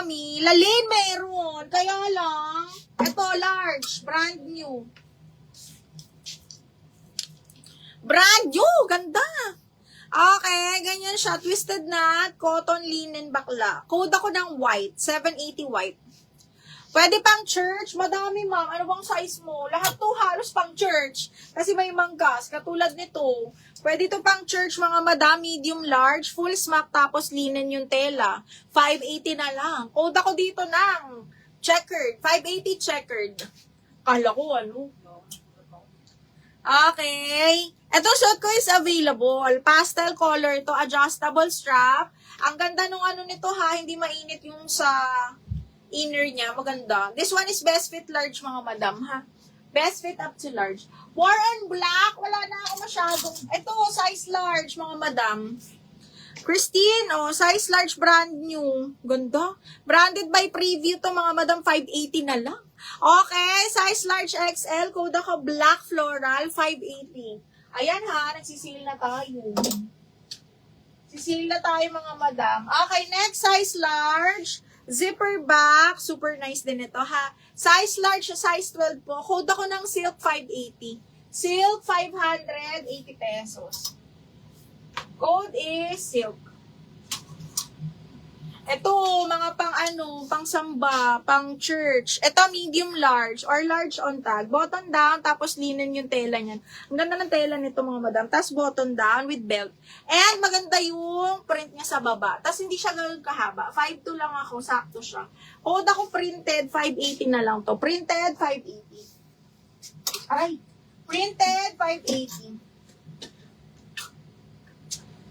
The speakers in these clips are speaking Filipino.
Mi. Lalane meron. Kaya lang, ito large. Brand new. Brand new. Ganda. Okay, ganyan siya. Twisted knot, cotton, linen, bakla. Code ako ng white. 780 white. Pwede pang church. Madami, ma'am. Ano bang size mo? Lahat to halos pang church. Kasi may manggas. Katulad nito. Pwede to pang church, mga madam, medium, large, full smock, tapos linen yung tela. 580 na lang. Code ako dito ng checkered. 580 checkered. Kala ko, ano? Okay. Ito suit ko is available. Pastel color to, adjustable strap. Ang ganda nung ano nito ha, hindi mainit yung sa inner niya, maganda. This one is best fit large, mga madam, ha? Best fit up to large. War on black, wala na ako masyadong. Ito, size large, mga madam. Christine, oh, size large, brand new. Ganda. Branded by Preview to, mga madam, 580 na lang. Okay, size large XL, code ako black floral, 580. Ayan ha, nagsisil na tayo. Sisil na tayo, mga madam. Okay, next, size large. Zipper back, super nice din ito ha. Size large, size 12 po. Code ako ng silk 580. Silk 580 pesos. Code is silk. Ito, mga pang ano, pang samba, pang church. Ito, medium large or large on tag. Button down, tapos linen yung tela niyan. Ang ganda ng tela nito, mga madam. Tapos button down with belt. And maganda yung print niya sa baba. Tapos hindi siya gano'n kahaba. 5'2" lang ako, sakto siya. Code ako printed, 580 na lang to. Printed, 580. Aray. Printed, 580.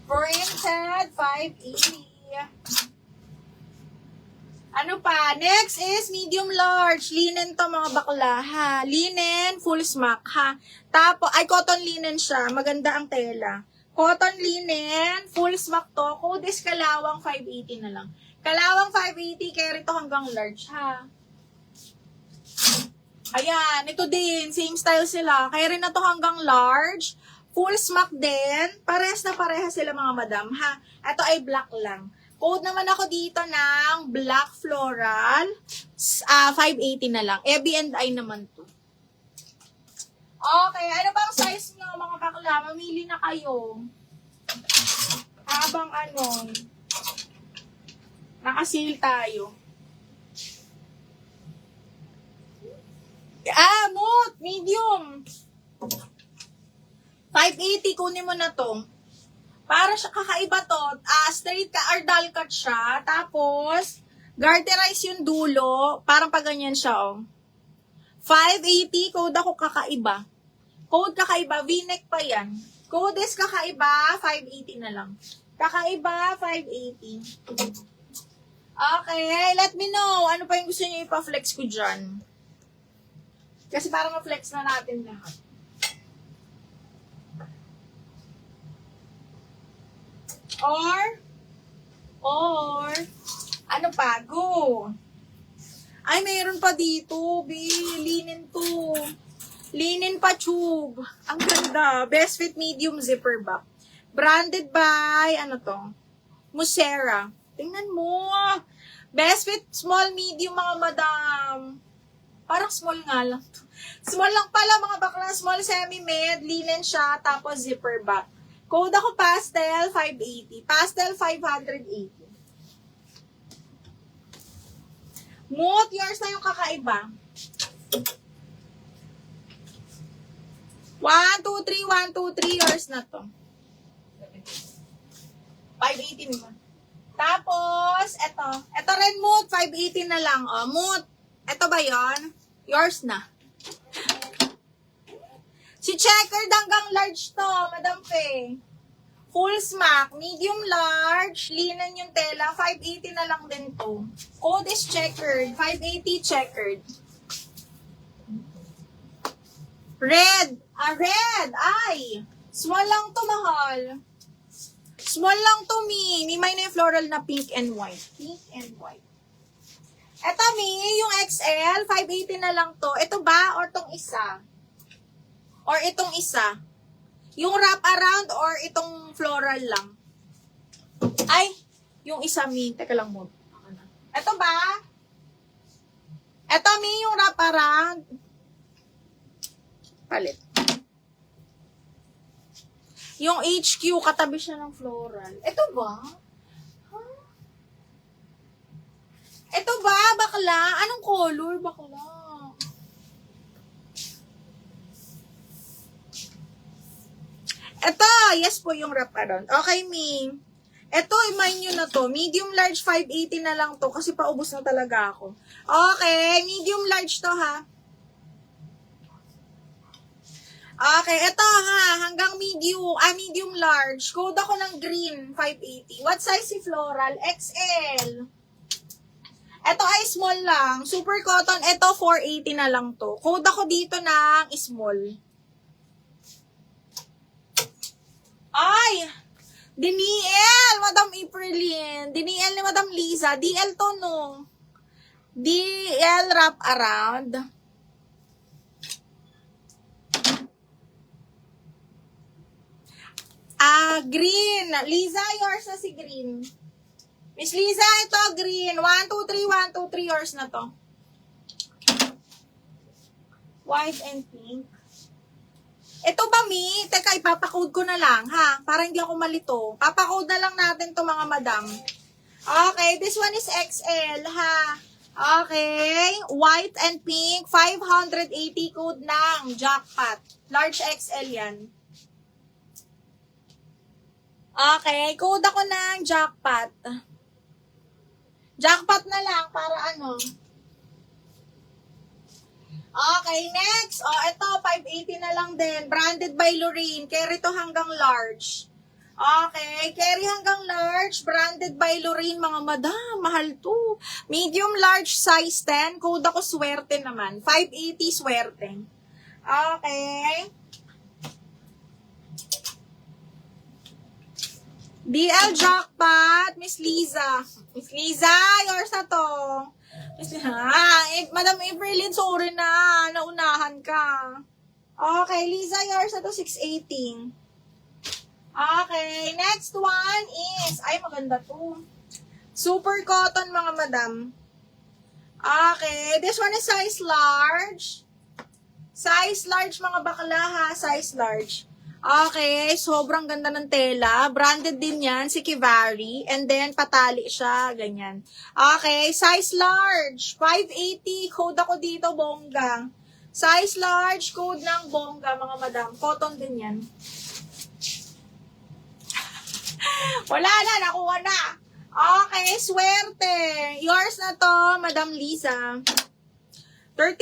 Printed, 580. Ano pa? Next is medium large. Linen to, mga bakla, ha. Linen, full smock, ha. Tapos, ay, cotton linen siya. Maganda ang tela. Cotton linen, full smock to. Code is kalawang 580 na lang. Kalawang 580, carry to hanggang large, ha. Ayan, ito din. Same style sila. Carry na to hanggang large. Full smock din. Parehas na parehas sila, mga madam, ha. Ito ay black lang. Code naman ako dito ng black floral. 580 na lang. EB&I naman to. Okay, ano bang size nyo, mga bakla? Mamili na kayo. Habang ano, naka-sale tayo. Moot, medium. 580, kunin mo na to. Para siya kakaiba to, straight ka or dull cut siya, tapos garterize yung dulo, parang pag ganyan siya, oh. 580, code ako kakaiba. Code kakaiba, V-neck pa yan. Code is kakaiba, 580 na lang. Kakaiba, 580. Okay, let me know, ano pa yung gusto niyo ipa-flex ko dyan? Kasi parang ma-flex na natin lahat. Or, ano pa? Go! Ay, mayroon pa dito, linen to. Linen pa tube. Ang ganda. Best fit medium zipper back. Branded by, ano to? Musera. Tingnan mo. Best fit small medium, mga madam. Parang small nga lang to. Small lang pala, mga bakla. Small semi-med. Linen siya, tapos zipper back. Code ako pastel, 580. Pastel, 580. Moot, yours na yung kakaiba. 1, 2, 3, 1, 2, 3, yours na to. 580 naman. Tapos, eto rin moot, 580 na lang. O, moot, eto ba yon? Yours na. Si checkered hanggang large to, Madam Faye. Full smock, medium large, linen yung tela, 580 na lang din to. Code is checkered, 580 checkered. Red, red, ay, small lang to, mahal. Small lang to, Mi may na yung floral na pink and white. Pink and white. Eto, Mi, yung XL, 580 na lang to. Ito ba, or tong isa? Or itong isa. Yung wrap around or itong floral lang. Ay, yung isa, Mi. Teka lang mo. Ito ba? Ito, Mi, yung wraparound. Palit. Yung HQ, katabi siya ng floral. Ito ba? Huh? Ito ba, bakla? Anong color, bakla? Ito, yes po yung wraparound. Okay, Mi. Ito, i-mine nyo na to. Medium large, 580 na lang to kasi paubos na talaga ako. Okay, medium large to ha. Okay, ito ha, hanggang medium large. Code ako ng green, 580. What size si Floral? XL. Ito ay small lang. Super cotton, ito 480 na lang to. Code ako dito ng small. Ay! Diniel, Madam Aprilin. Diniel ni Madam Liza. DL to, no? DL wrap around. Green. Liza, yours na si green. Miss Liza, ito green. 1, 2, 3, 1, 2, 3, yours na to. White and pink. Ito ba, Mi? Teka, ipapakode ko na lang, ha? Para hindi ako malito. Papakode na lang natin to mga madam. Okay, this one is XL, ha? Okay, white and pink, 580 code ng jackpot. Large XL yan. Okay, code ako ng jackpot. Jackpot na lang para ano. Okay, next. Ito, 580 na lang din. Branded by Lorraine. Carry to hanggang large. Okay, carry hanggang large. Branded by Lorraine. Mga madam, mahal to. Medium large, size 10. Code ako swerte naman. 580 swerte. Okay. DL jackpot. Miss Liza. Miss Liza, yours na to. Madam Aprilin, sorry na. Naunahan ka. Okay, Liza, yours na to, 618. Okay, next one is, ay, maganda to. Super cotton, mga madam. Okay, this one is size large. Size large, mga bakla ha, size large. Okay, sobrang ganda ng tela. Branded din yan, si Kivari. And then, patali siya, ganyan. Okay, size large. 580, code ako dito, bongga. Size large, code ng bongga, mga madam. Cotton din yan. Wala na, nakuha na. Okay, swerte. Yours na to, Madam Liza. 38.